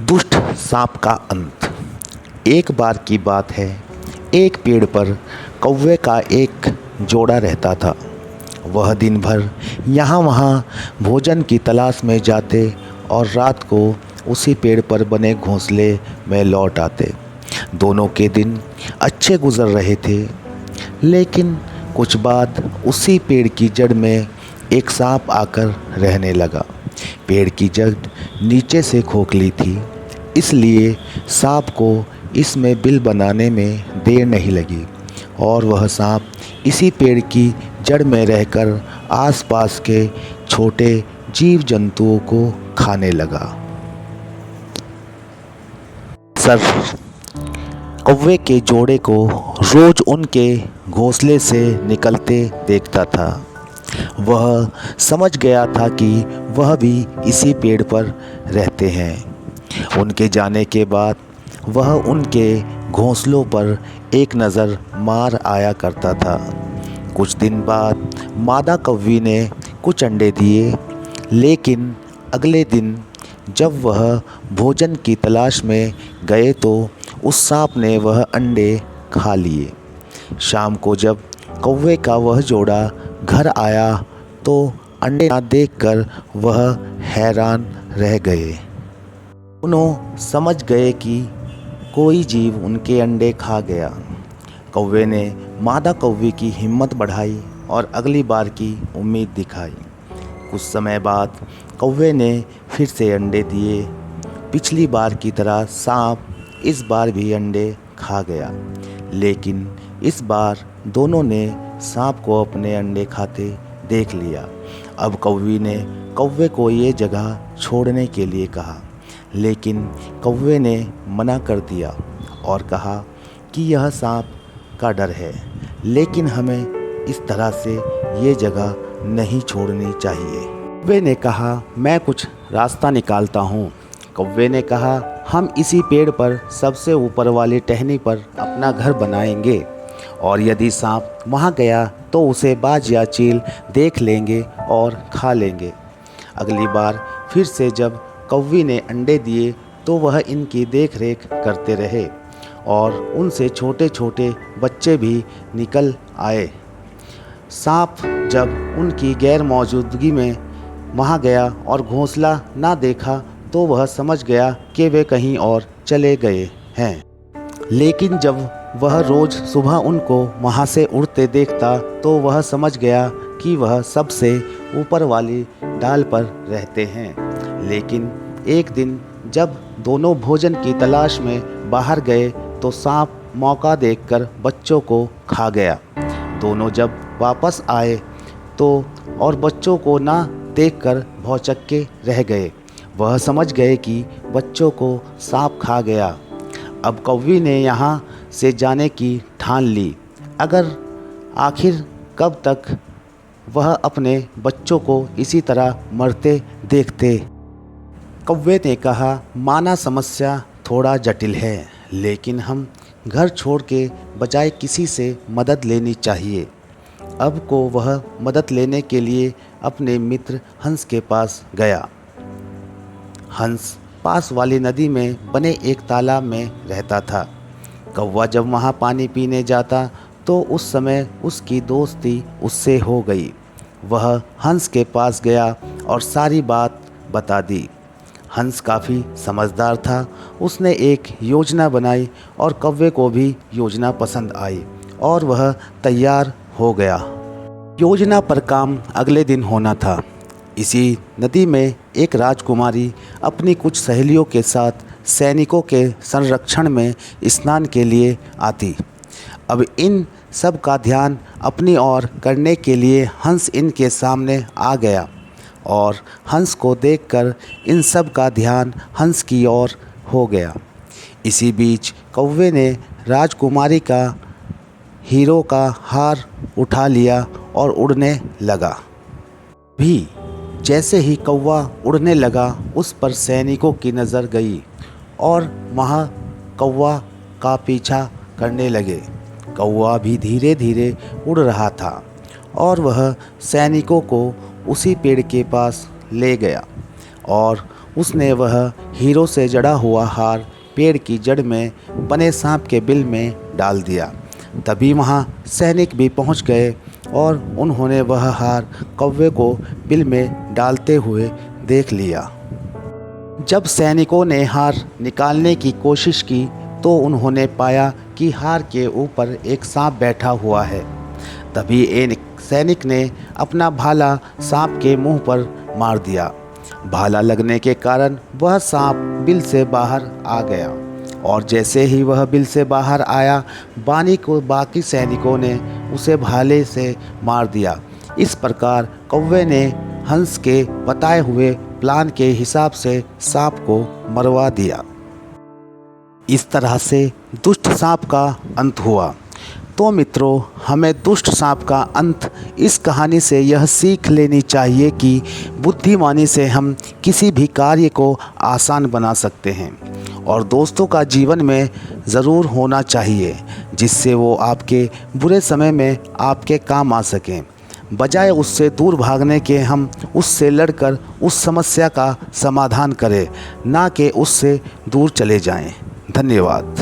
दुष्ट सांप का अंत। एक बार की बात है, एक पेड़ पर कौवे का एक जोड़ा रहता था। वह दिन भर यहाँ वहाँ भोजन की तलाश में जाते और रात को उसी पेड़ पर बने घोंसले में लौट आते। दोनों के दिन अच्छे गुजर रहे थे, लेकिन कुछ बाद उसी पेड़ की जड़ में एक सांप आकर रहने लगा। पेड़ की जड़ नीचे से खोखली थी, इसलिए सांप को इसमें बिल बनाने में देर नहीं लगी और वह सांप इसी पेड़ की जड़ में रहकर आसपास के छोटे जीव जंतुओं को खाने लगा। सर कौवे के जोड़े को रोज उनके घोंसले से निकलते देखता था। वह समझ गया था कि वह भी इसी पेड़ पर रहते हैं। उनके जाने के बाद वह उनके घोंसलों पर एक नज़र मार आया करता था। कुछ दिन बाद मादा कौवी ने कुछ अंडे दिए, लेकिन अगले दिन जब वह भोजन की तलाश में गए तो उस सांप ने वह अंडे खा लिए। शाम को जब कौवे का वह जोड़ा घर आया तो अंडे ना देखकर वह हैरान रह गए। दोनों समझ गए कि कोई जीव उनके अंडे खा गया। कौवे ने मादा कौवे की हिम्मत बढ़ाई और अगली बार की उम्मीद दिखाई। कुछ समय बाद कौवे ने फिर से अंडे दिए। पिछली बार की तरह सांप इस बार भी अंडे खा गया, लेकिन इस बार दोनों ने सांप को अपने अंडे खाते देख लिया। अब कौवी ने कौवे को ये जगह छोड़ने के लिए कहा, लेकिन कौवे ने मना कर दिया और कहा कि यह सांप का डर है, लेकिन हमें इस तरह से ये जगह नहीं छोड़नी चाहिए। कौवे ने कहा, मैं कुछ रास्ता निकालता हूँ। कौवे ने कहा, हम इसी पेड़ पर सबसे ऊपर वाली टहनी पर अपना घर बनाएंगे और यदि सांप वहाँ गया तो उसे बाज या चील देख लेंगे और खा लेंगे। अगली बार फिर से जब कौवी ने अंडे दिए तो वह इनकी देख रेख करते रहे और उनसे छोटे छोटे बच्चे भी निकल आए। सांप जब उनकी गैर मौजूदगी में वहाँ गया और घोंसला ना देखा तो वह समझ गया कि वे कहीं और चले गए हैं। लेकिन जब वह रोज़ सुबह उनको वहाँ से उड़ते देखता तो वह समझ गया कि वह सबसे ऊपर वाली डाल पर रहते हैं। लेकिन एक दिन जब दोनों भोजन की तलाश में बाहर गए तो सांप मौका देखकर बच्चों को खा गया। दोनों जब वापस आए तो और बच्चों को ना देखकर भौचक्के रह गए। वह समझ गए कि बच्चों को सांप खा गया। अब कौवी ने यहाँ से जाने की ठान ली। अगर आखिर कब तक वह अपने बच्चों को इसी तरह मरते देखते। कौवे ने कहा, माना समस्या थोड़ा जटिल है, लेकिन हम घर छोड़ के बजाय किसी से मदद लेनी चाहिए। अब को वह मदद लेने के लिए अपने मित्र हंस के पास गया। हंस पास वाली नदी में बने एक तालाब में रहता था। कौवा जब वहाँ पानी पीने जाता तो उस समय उसकी दोस्ती उससे हो गई। वह हंस के पास गया और सारी बात बता दी। हंस काफ़ी समझदार था। उसने एक योजना बनाई और कौवे को भी योजना पसंद आई और वह तैयार हो गया। योजना पर काम अगले दिन होना था। इसी नदी में एक राजकुमारी अपनी कुछ सहेलियों के साथ सैनिकों के संरक्षण में स्नान के लिए आती। अब इन सब का ध्यान अपनी ओर करने के लिए हंस इनके सामने आ गया और हंस को देखकर इन सब का ध्यान हंस की ओर हो गया। इसी बीच कौवे ने राजकुमारी का हीरो का हार उठा लिया और उड़ने लगा। भी जैसे ही कौवा उड़ने लगा उस पर सैनिकों की नज़र गई और वहाँ कौवा का पीछा करने लगे। कौवा भी धीरे धीरे उड़ रहा था और वह सैनिकों को उसी पेड़ के पास ले गया और उसने वह हीरो से जड़ा हुआ हार पेड़ की जड़ में बने सांप के बिल में डाल दिया। तभी वहाँ सैनिक भी पहुँच गए और उन्होंने वह हार कौवे को बिल में डालते हुए देख लिया। जब सैनिकों ने हार निकालने की कोशिश की तो उन्होंने पाया कि हार के ऊपर एक सांप बैठा हुआ है। तभी एक सैनिक ने अपना भाला सांप के मुंह पर मार दिया। भाला लगने के कारण वह सांप बिल से बाहर आ गया और जैसे ही वह बिल से बाहर आया, बाकी सैनिकों ने उसे भाले से मार दिया। इस प्रकार कौवे ने हंस के बताए हुए प्लान के हिसाब से सांप को मरवा दिया। इस तरह से दुष्ट सांप का अंत हुआ। तो मित्रों, हमें दुष्ट सांप का अंत इस कहानी से यह सीख लेनी चाहिए कि बुद्धिमानी से हम किसी भी कार्य को आसान बना सकते हैं और दोस्तों का जीवन में ज़रूर होना चाहिए जिससे वो आपके बुरे समय में आपके काम आ सकें। बजाय उससे दूर भागने के हम उससे लड़कर उस समस्या का समाधान करें, ना कि उससे दूर चले जाएं। धन्यवाद।